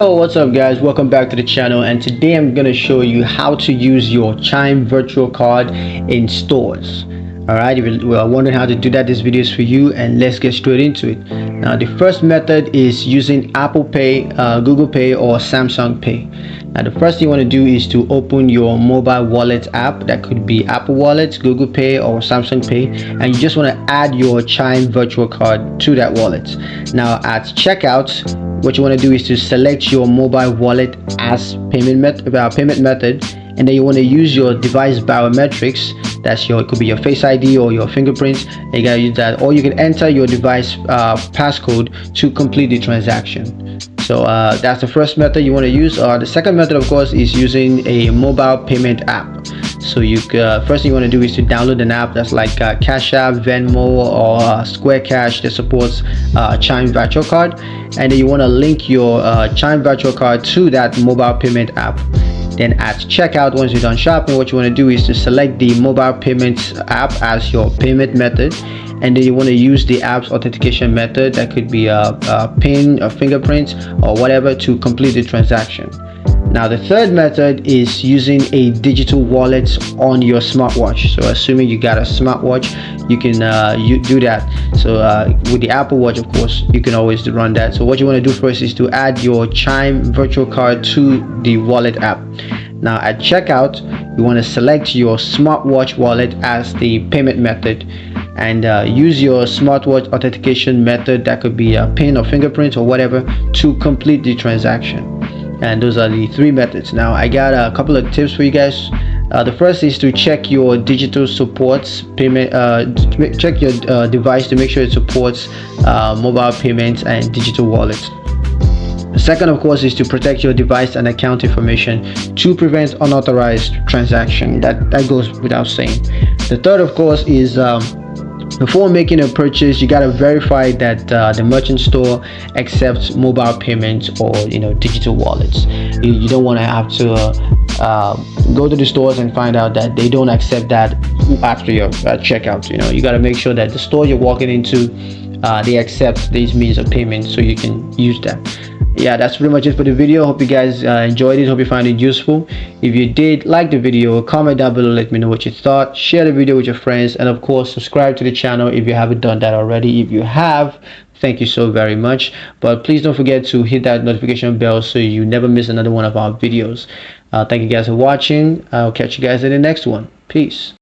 Oh, what's up guys, welcome back to the channel, and today I'm gonna show you how to use your Chime virtual card in stores. Alright, if you are wondering how to do that, this video is for you, and let's get straight into it. Now the first method is using Apple Pay, Google Pay, or Samsung Pay. Now the first thing you want to do is to open your mobile wallet app. That could be Apple Wallet, Google Pay, or Samsung Pay, and you just want to add your Chime virtual card to that wallet. Now at checkout, what you want to do is to select your mobile wallet as payment method, and then you want to use your device biometrics. That's it could be your Face ID or your fingerprints. You gotta use that, or you can enter your device passcode to complete the transaction. So that's the first method you want to use. The second method, of course, is using a mobile payment app. So first thing you want to do is to download an app that's like Cash App, Venmo, or Square Cash that supports Chime virtual card, and then you want to link your Chime virtual card to that mobile payment app. Then at checkout, once you're done shopping, what you want to do is to select the mobile payments app as your payment method, and then you want to use the app's authentication method. That could be a PIN, a fingerprint, or whatever, to complete the transaction. Now the third method is using a digital wallet on your smartwatch. So assuming you got a smartwatch, you can do that. So with the Apple Watch, of course, you can always run that. So what you want to do first is to add your Chime virtual card to the wallet app. Now at checkout, you want to select your smartwatch wallet as the payment method, and use your smartwatch authentication method. That could be a PIN or fingerprint or whatever, to complete the transaction. And those are the three methods. Now I got a couple of tips for you guys. The first is to check your digital supports payment, check your device to make sure it supports mobile payments and digital wallets. The second, of course, is to protect your device and account information to prevent unauthorized transaction. That goes without saying. The third, of course, is before making a purchase, you got to verify that the merchant store accepts mobile payments or digital wallets. You don't want to have to go to the stores and find out that they don't accept that after your checkout. You got to make sure that the store you're walking into, they accept these means of payment, so you can use that. Yeah, that's pretty much it for the video. Hope you guys enjoyed it. Hope you found it useful. If you did, like the video, comment down below, let me know what you thought. Share the video with your friends, and of course subscribe to the channel if you haven't done that already. If you have, thank you so very much. But please don't forget to hit that notification bell so you never miss another one of our videos. Thank you guys for watching. I'll catch you guys in the next one. Peace.